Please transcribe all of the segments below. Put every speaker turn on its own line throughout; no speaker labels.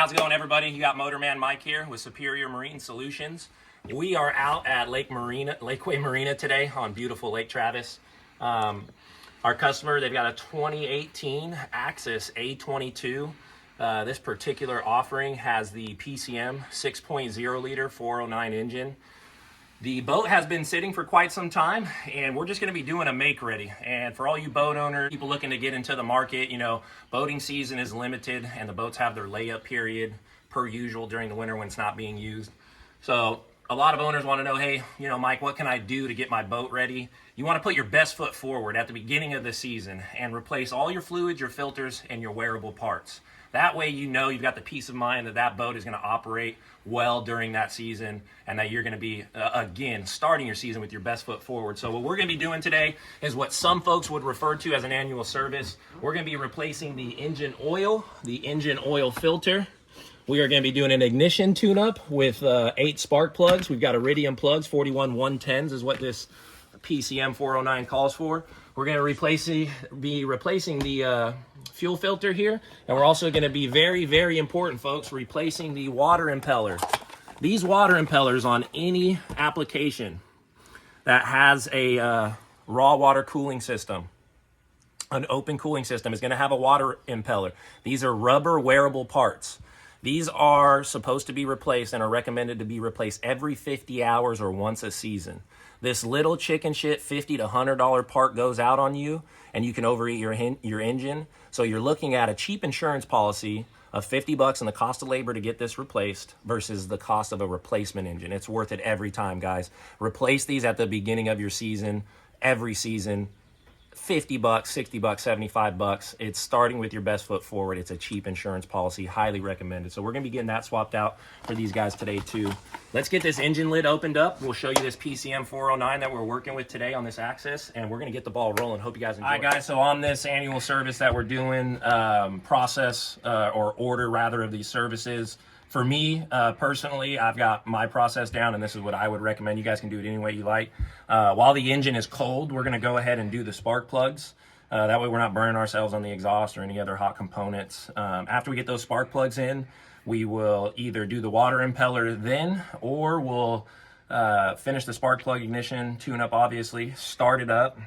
how's it going, everybody? You got Motorman Mike here with Superior Marine Solutions. We are out at Lakeway Marina today on beautiful Lake Travis. Our customer, they've got a 2018 AXXIS A22. This particular offering has the PCM 6.0 liter 409 engine. The boat has been sitting for quite some time, and we're just going to be doing a make ready. And for all you boat owners, people looking to get into the market, you know, boating season is limited and the boats have their layup period per usual during the winter when it's not being used. So a lot of owners want to know, hey, you know, Mike, what can I do to get my boat ready? You want to put your best foot forward at the beginning of the season and replace all your fluids, your filters, and your wearable parts. That way, you know, you've got the peace of mind that that boat is going to operate well during that season and that you're going to be, again, starting your season with your best foot forward. So what we're going to be doing today is what some folks would refer to as an annual service. We're going to be replacing the engine oil filter. We are going to be doing an ignition tune-up with 8 spark plugs. We've got iridium plugs, 41-110s is what this PCM 409 calls for. We're going to be replacing the fuel filter here, and we're also going to be very, very important, folks, replacing the water impeller. These water impellers on any application that has a raw water cooling system, an open cooling system, is going to have a water impeller. These are rubber wearable parts. These are supposed to be replaced and are recommended to be replaced every 50 hours or once a season. This little chicken shit $50 to $100 part goes out on you, and you can overeat your engine. So you're looking at a cheap insurance policy of $50 and the cost of labor to get this replaced versus the cost of a replacement engine. It's worth it every time, guys. Replace these at the beginning of your season, every season. $50, $60, $75. It's starting with your best foot forward. It's a cheap insurance policy, highly recommended. So we're going to be getting that swapped out for these guys today too. Let's get this engine lid opened up. We'll show you this PCM 409 that we're working with today on this AXXIS, and we're going to get the ball rolling. Hope you guys enjoy. All right, guys, so on this annual service that we're doing, or order rather of these services, for me, personally, I've got my process down, and this is what I would recommend. You guys can do it any way you like. While the engine is cold, we're going to go ahead and do the spark plugs. That way we're not burning ourselves on the exhaust or any other hot components. After we get those spark plugs in, we will either do the water impeller then, or we'll finish the spark plug ignition, tune up obviously, start it up,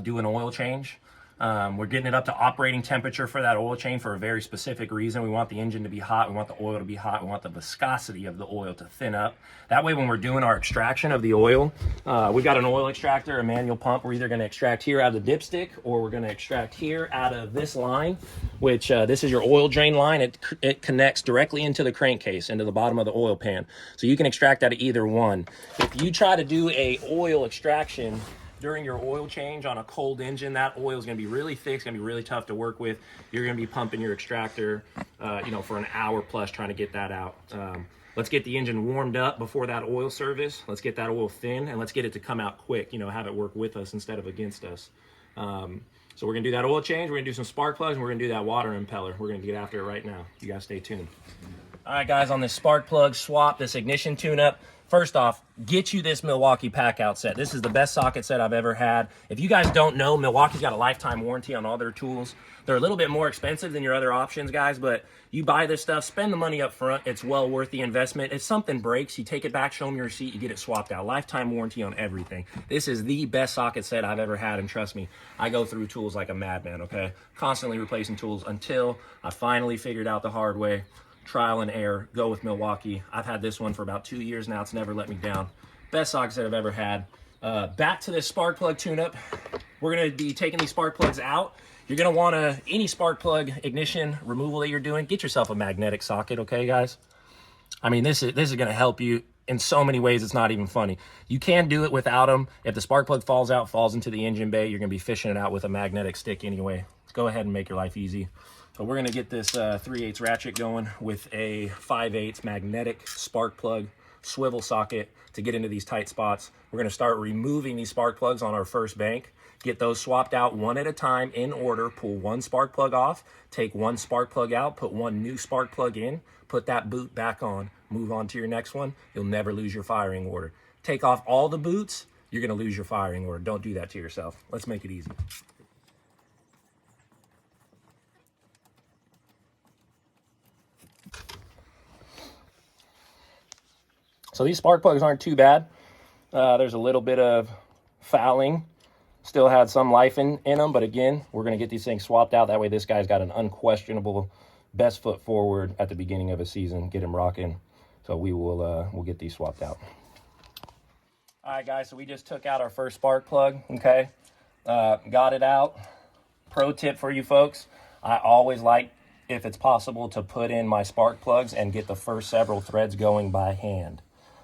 do an oil change. We're getting it up to operating temperature for that oil change for a very specific reason. We want the engine to be hot. We want the oil to be hot. We want the viscosity of the oil to thin up. That way, when we're doing our extraction of the oil, we've got an oil extractor, a manual pump. We're either going to extract here out of the dipstick, or we're going to extract here out of this line, which this is your oil drain line. It connects directly into the crankcase, into the bottom of the oil pan. So you can extract out of either one. If you try to do a oil extraction during your oil change on a cold engine, that oil is going to be really thick. It's going to be really tough to work with. You're going to be pumping your extractor, for an hour plus trying to get that out. Let's get the engine warmed up before that oil service. Let's get that oil thin, and let's get it to come out quick. Have it work with us instead of against us. So we're going to do that oil change. We're going to do some spark plugs, and we're going to do that water impeller. We're going to get after it right now. You guys stay tuned. All right, guys, on this spark plug swap, this ignition tune-up, first off, get you this Milwaukee pack out set. This is the best socket set I've ever had. If you guys don't know, Milwaukee's got a lifetime warranty on all their tools. They're a little bit more expensive than your other options, guys, but you buy this stuff, spend the money up front. It's well worth the investment. If something breaks, you take it back, show them your receipt, you get it swapped out. Lifetime warranty on everything. This is the best socket set I've ever had, and trust me, I go through tools like a madman, okay? Constantly replacing tools until I finally figured out the hard way. Trial and error, go with Milwaukee. I've had this one for about 2 years now. It's never let me down. Best socket set I've ever had. Back to this spark plug tune-up. We're going to be taking these spark plugs out. You're going to want any spark plug ignition removal that you're doing, get yourself a magnetic socket, okay, guys? I mean, this is going to help you in so many ways. It's not even funny. You can do it without them. If the spark plug falls out, falls into the engine bay, you're going to be fishing it out with a magnetic stick anyway. Let's go ahead and make your life easy. So we're going to get this 3/8 ratchet going with a 5/8 magnetic spark plug swivel socket to get into these tight spots. We're going to start removing these spark plugs on our first bank, get those swapped out one at a time in order, pull one spark plug off, take one spark plug out, put one new spark plug in, put that boot back on, move on to your next one. You'll never lose your firing order. Take off all the boots, you're going to lose your firing order. Don't do that to yourself. Let's make it easy. So these spark plugs aren't too bad. There's a little bit of fouling. Still had some life in them, but again, we're going to get these things swapped out. That way this guy's got an unquestionable best foot forward at the beginning of a season. Get him rocking. So we'll get these swapped out. All right, guys, so we just took out our first spark plug, okay? Got it out. Pro tip for you folks, I always like, if it's possible, to put in my spark plugs and get the first several threads going by hand.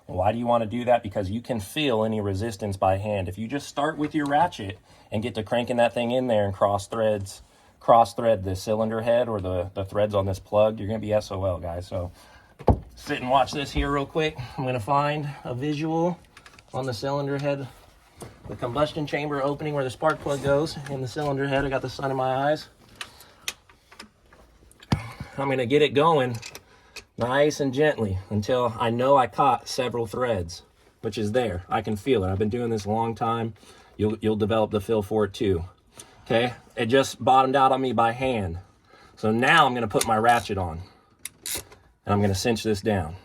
Why do you want to do that? Because you can feel any resistance by hand. If you just start with your ratchet and get to cranking that thing in there and cross thread the cylinder head or the threads on this plug, you're going to be SOL, guys. So sit and watch this here real quick. I'm going to find a visual on the cylinder head, the combustion chamber opening where the spark plug goes in the cylinder head. I got the sun in my eyes. I'm going to get it going nice and gently until I know I caught several threads, which is there. I can feel it. I've been doing this a long time. You'll develop the feel for it too. Okay, it just bottomed out on me by hand. So now I'm going to put my ratchet on and I'm going to cinch this down.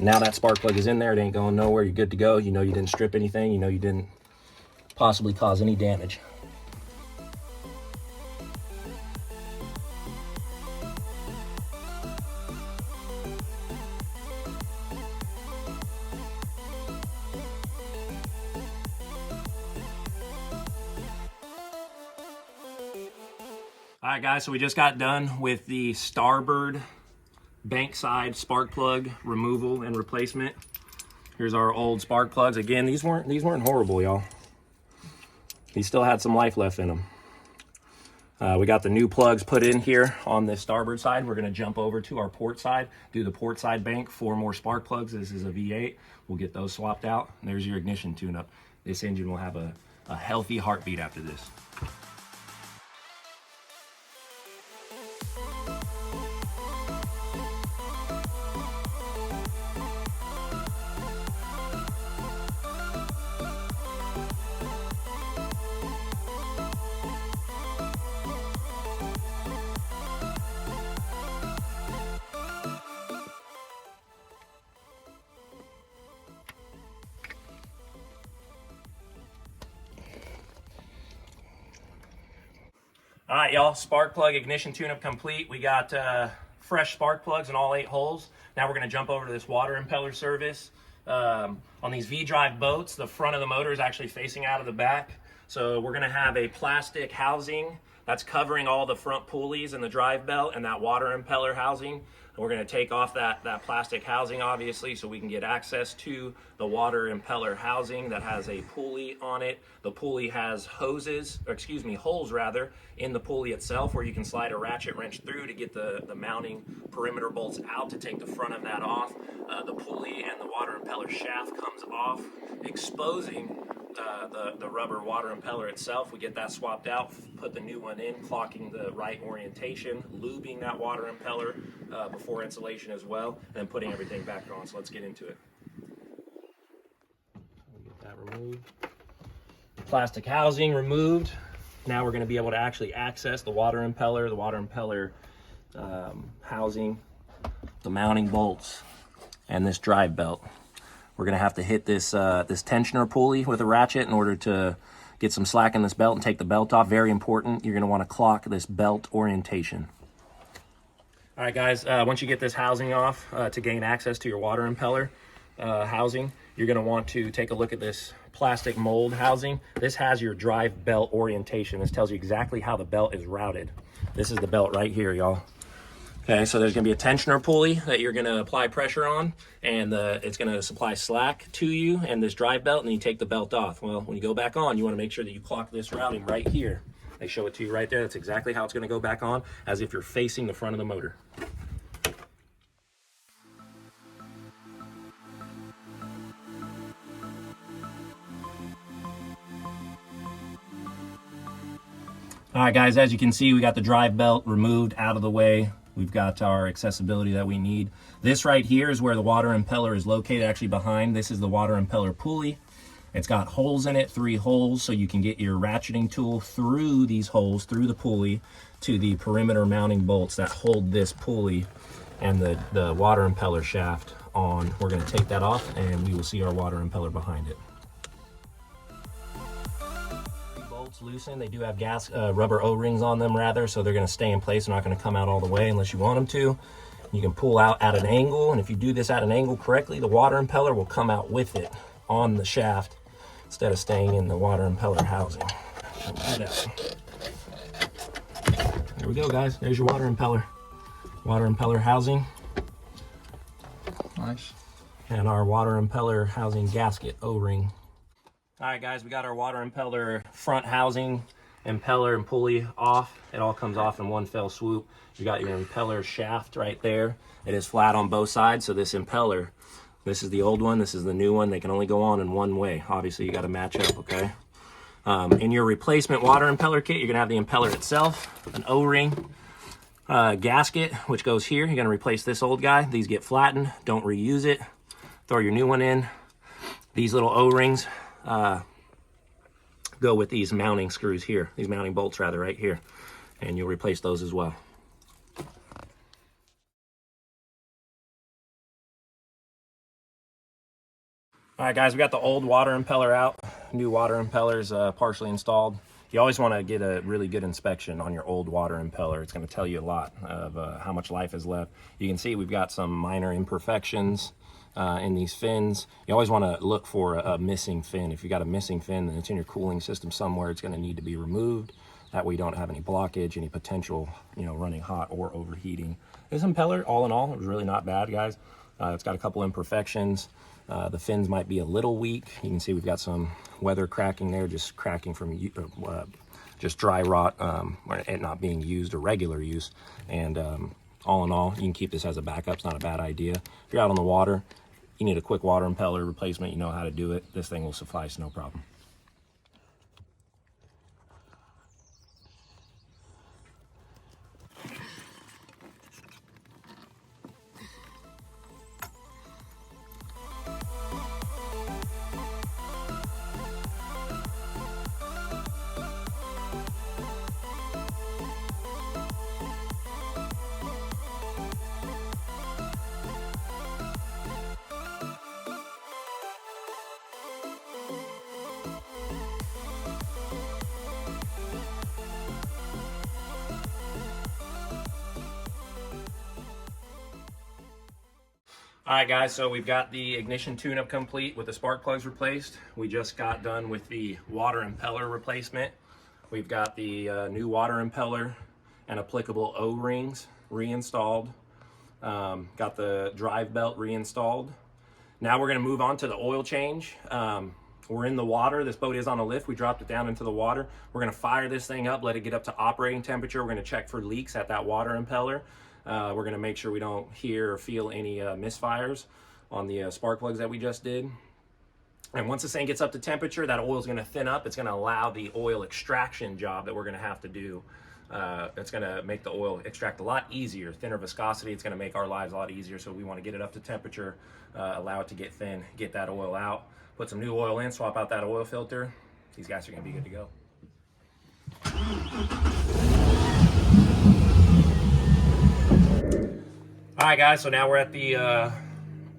Now that spark plug is in there. It ain't going nowhere. You're good to go. You know you didn't strip anything. You know you didn't possibly cause any damage. All right, guys, so we just got done with the starboard bankside spark plug removal and replacement. Here's our old spark plugs. Again, these weren't horrible, y'all. These still had some life left in them. We got the new plugs put in here on the starboard side. We're going to jump over to our port side, do the port side bank, 4 more spark plugs. This is a V8. We'll get those swapped out. And there's your ignition tune-up. This engine will have a healthy heartbeat after this. All right, y'all, spark plug ignition tune-up complete. We got fresh spark plugs in all 8 holes. Now we're gonna jump over to this water impeller service. On these V-drive boats, the front of the motor is actually facing out of the back. So we're gonna have a plastic housing that's covering all the front pulleys and the drive belt and that water impeller housing. And we're gonna take off that plastic housing, obviously, so we can get access to the water impeller housing that has a pulley on it. The pulley has holes rather, in the pulley itself where you can slide a ratchet wrench through to get the mounting perimeter bolts out to take the front of that off. The pulley and the water impeller shaft comes off, exposing the rubber water impeller itself. We get that swapped out, put the new one in, clocking the right orientation, lubing that water impeller before installation as well, and then putting everything back on. So let's get into it. Get that removed. Plastic housing removed. Now we're going to be able to actually access the water impeller housing, the mounting bolts, and this drive belt. We're going to have to hit this tensioner pulley with a ratchet in order to get some slack in this belt and take the belt off. Very important. You're going to want to clock this belt orientation. All right, guys, once you get this housing off to gain access to your water impeller housing, you're going to want to take a look at this plastic mold housing. This has your drive belt orientation. This tells you exactly how the belt is routed. This is the belt right here, y'all. Okay, so there's going to be a tensioner pulley that you're going to apply pressure on, and it's going to supply slack to you and this drive belt, and then you take the belt off. Well, when you go back on, you want to make sure that you clock this routing right here. They show it to you right there. That's exactly how it's going to go back on, as if you're facing the front of the motor. All right, guys, as you can see, we got the drive belt removed out of the way. We've got our accessibility that we need. This right here is where the water impeller is located, actually behind. This is the water impeller pulley. It's got holes in it, 3 holes, so you can get your ratcheting tool through these holes, through the pulley, to the perimeter mounting bolts that hold this pulley and the water impeller shaft on. We're going to take that off and we will see our water impeller behind it. Bolts loosen. They do have rubber O-rings on them rather, so they're going to stay in place. They're not going to come out all the way unless you want them to. You can pull out at an angle, and if you do this at an angle correctly, the water impeller will come out with it on the shaft instead of staying in the water impeller housing. There we go, guys. There's your water impeller. Water impeller housing.
Nice.
And our water impeller housing gasket O-ring. All right, guys, we got our water impeller front housing, impeller and pulley off. It all comes off in one fell swoop. You got your impeller shaft right there. It is flat on both sides, so this impeller, this is the old one, this is the new one. They can only go on in one way. Obviously, you got to match up, okay? In your replacement water impeller kit, you're going to have the impeller itself, an O-ring, gasket, which goes here. You're going to replace this old guy. These get flattened. Don't reuse it. Throw your new one in. These little O-rings go with these mounting screws here, these mounting bolts rather, right here, and you'll replace those as well. All right, guys, we got the old water impeller out. New water impeller's partially installed. You always want to get a really good inspection on your old water impeller. It's going to tell you a lot of how much life is left. You can see we've got some minor imperfections in these fins. You always want to look for a missing fin. If you got a missing fin, then it's in your cooling system somewhere. It's going to need to be removed. That way you don't have any blockage, any potential, running hot or overheating. This impeller, all in all, it was really not bad, guys. It's got a couple imperfections. The fins might be a little weak. You can see we've got some weather cracking there, just cracking from just dry rot, or it not being used or regular use. And all in all, you can keep this as a backup. It's not a bad idea. If you're out on the water, you need a quick water impeller replacement, you know how to do it. This thing will suffice, no problem. All right, guys, so we've got the ignition tune-up complete with the spark plugs replaced. We just got done with the water impeller replacement. We've got the new water impeller and applicable O-rings reinstalled. Got the drive belt reinstalled. Now we're gonna move on to the oil change. We're in the water. This boat is on a lift. We dropped it down into the water. We're gonna fire this thing up, let it get up to operating temperature. We're gonna check for leaks at that water impeller. We're going to make sure we don't hear or feel any misfires on the spark plugs that we just did. And once this thing gets up to temperature, that oil is going to thin up. It's going to allow the oil extraction job that we're going to have to do. It's going to make the oil extract a lot easier, thinner viscosity. It's going to make our lives a lot easier. So we want to get it up to temperature, allow it to get thin, get that oil out, put some new oil in, swap out that oil filter. These guys are going to be good to go. All right, guys, so now we're at the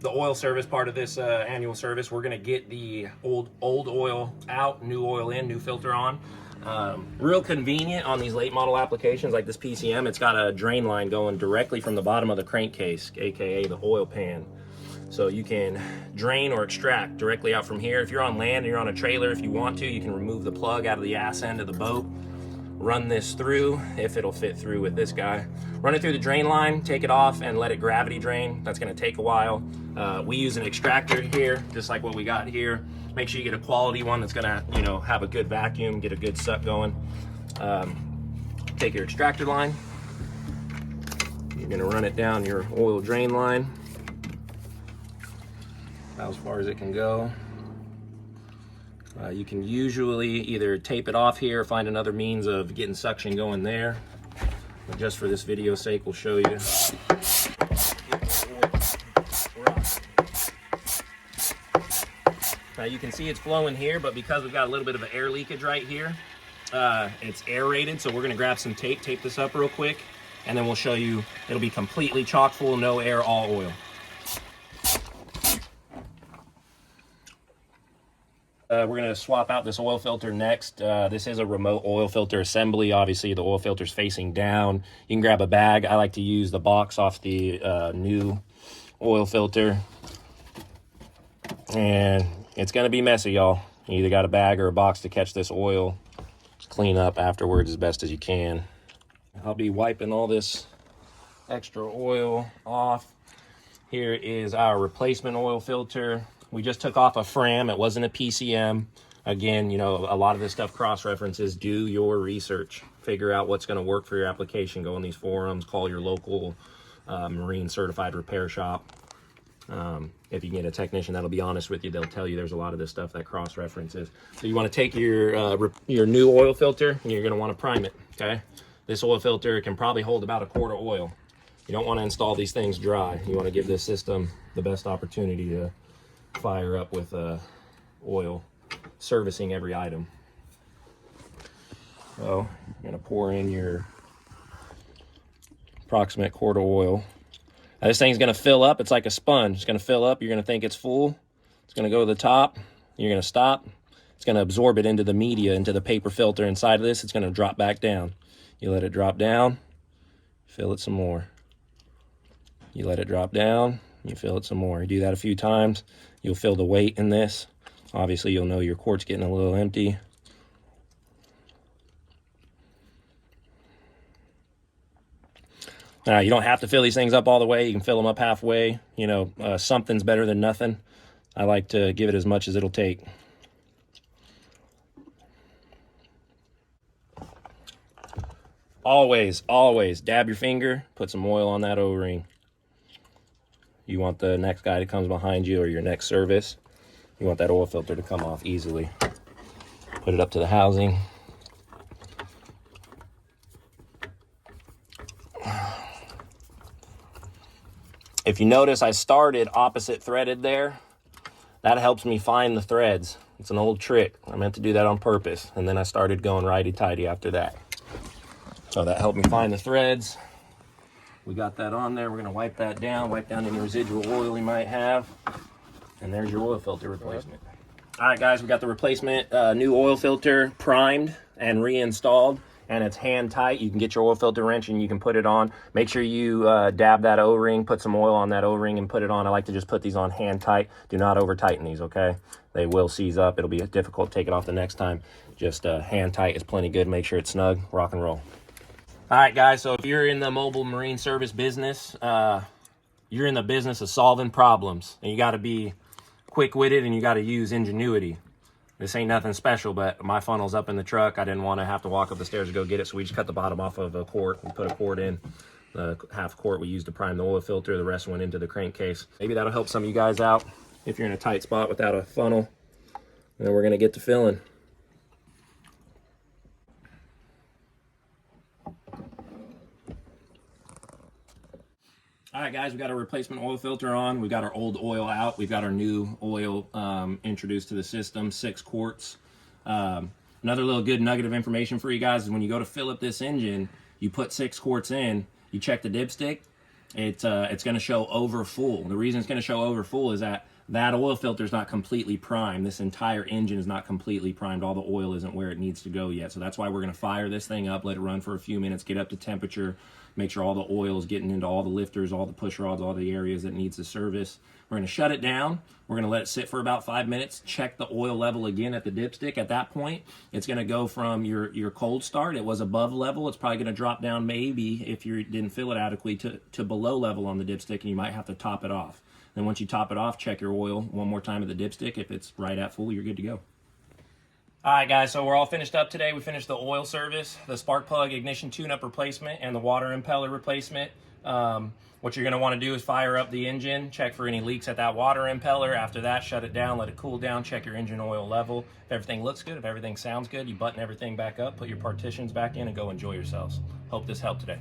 oil service part of this annual service. We're gonna get the old oil out, new oil in, new filter on. Real convenient on these late model applications like this PCM. It's got a drain line going directly from the bottom of the crankcase, AKA the oil pan. So you can drain or extract directly out from here. If you're on land and you're on a trailer, if you want to, you can remove the plug out of the ass end of the boat, run this through, if it'll fit through with this guy. Run it through the drain line, take it off, and let it gravity drain. That's gonna take a while. We use an extractor here, just like what we got here. Make sure you get a quality one that's gonna, have a good vacuum, get a good suck going. Take your extractor line. You're gonna run it down your oil drain line, about as far as it can go. You can usually either tape it off here or find another means of getting suction going there. But just for this video's sake, we'll show you. Now you can see it's flowing here, but because we've got a little bit of an air leakage right here, it's aerated. So we're gonna grab some tape this up real quick, and then we'll show you it'll be completely chock full, no air, all oil. We're going to swap out this oil filter next. This is a remote oil filter assembly. Obviously, the oil filter is facing down. You can grab a bag. I like to use the box off the new oil filter. And it's going to be messy, y'all. You either got a bag or a box to catch this oil. Just clean up afterwards as best as you can. I'll be wiping all this extra oil off. Here is our replacement oil filter. We just took off a Fram. It wasn't a PCM. Again, you know, a lot of this stuff cross-references. Do your research. Figure out what's going to work for your application. Go on these forums. Call your local marine certified repair shop. If you get a technician that'll be honest with you, they'll tell you there's a lot of this stuff that cross-references. So you want to take your new oil filter and you're going to want to prime it, okay? This oil filter can probably hold about a quart of oil. You don't want to install these things dry. You want to give this system the best opportunity to fire up with oil, servicing every item. So you're going to pour in your approximate quart of oil. Now, this thing's going to fill up. It's like a sponge. It's going to fill up. You're going to think it's full. It's going to go to the top. You're going to stop. It's going to absorb it into the media, into the paper filter inside of this. It's going to drop back down. You let it drop down. Fill it some more. You let it drop down. You fill it some more. You do that a few times. You'll feel the weight in this. Obviously, you'll know your quart's getting a little empty. Now, you don't have to fill these things up all the way. You can fill them up halfway. You know, something's better than nothing. I like to give it as much as it'll take. Always, always dab your finger, put some oil on that O-ring. You want the next guy that comes behind you or your next service, you want that oil filter to come off easily. Put it up to the housing. If you notice, I started opposite threaded there. That helps me find the threads. It's an old trick. I meant to do that on purpose. And then I started going righty-tighty after that. So that helped me find the threads. We got that on there. We're going to wipe that down, wipe down any residual oil you might have. And there's your oil filter replacement. All right, guys, we got the replacement new oil filter primed and reinstalled. And it's hand tight. You can get your oil filter wrench and you can put it on. Make sure you dab that O-ring, put some oil on that O-ring and put it on. I like to just put these on hand tight. Do not over tighten these, okay? They will seize up. It'll be difficult to take it off the next time. Just hand tight is plenty good. Make sure it's snug. Rock and roll. All right, guys, so if you're in the mobile marine service business, you're in the business of solving problems. And you got to be quick-witted and you got to use ingenuity. This ain't nothing special, but my funnel's up in the truck. I didn't want to have to walk up the stairs to go get it, so we just cut the bottom off of a quart. We put a quart in. The half quart we used to prime the oil filter. The rest went into the crankcase. Maybe that'll help some of you guys out if you're in a tight spot without a funnel. And then we're going to get to filling. All right, guys, we got our replacement oil filter on. We got our old oil out. We've got our new oil introduced to the system, 6 quarts. Another little good nugget of information for you guys is when you go to fill up this engine, you put 6 quarts in, you check the dipstick, it's going to show over full. The reason it's going to show over full is that oil filter is not completely primed. This entire engine is not completely primed. All the oil isn't where it needs to go yet. So that's why we're going to fire this thing up, let it run for a few minutes, get up to temperature, make sure all the oil is getting into all the lifters, all the push rods, all the areas that needs to service. We're going to shut it down. We're going to let it sit for about 5 minutes, check the oil level again at the dipstick. At that point, it's going to go from your cold start. It was above level. It's probably going to drop down maybe, if you didn't fill it adequately, to below level on the dipstick, and you might have to top it off. Then once you top it off, check your oil one more time at the dipstick. If it's right at full, you're good to go. All right, guys, so we're all finished up today. We finished the oil service, the spark plug ignition tune-up replacement, and the water impeller replacement. What you're going to want to do is fire up the engine, check for any leaks at that water impeller. After that, shut it down, let it cool down, check your engine oil level. If everything looks good, if everything sounds good, you button everything back up, put your partitions back in, and go enjoy yourselves. Hope this helped today.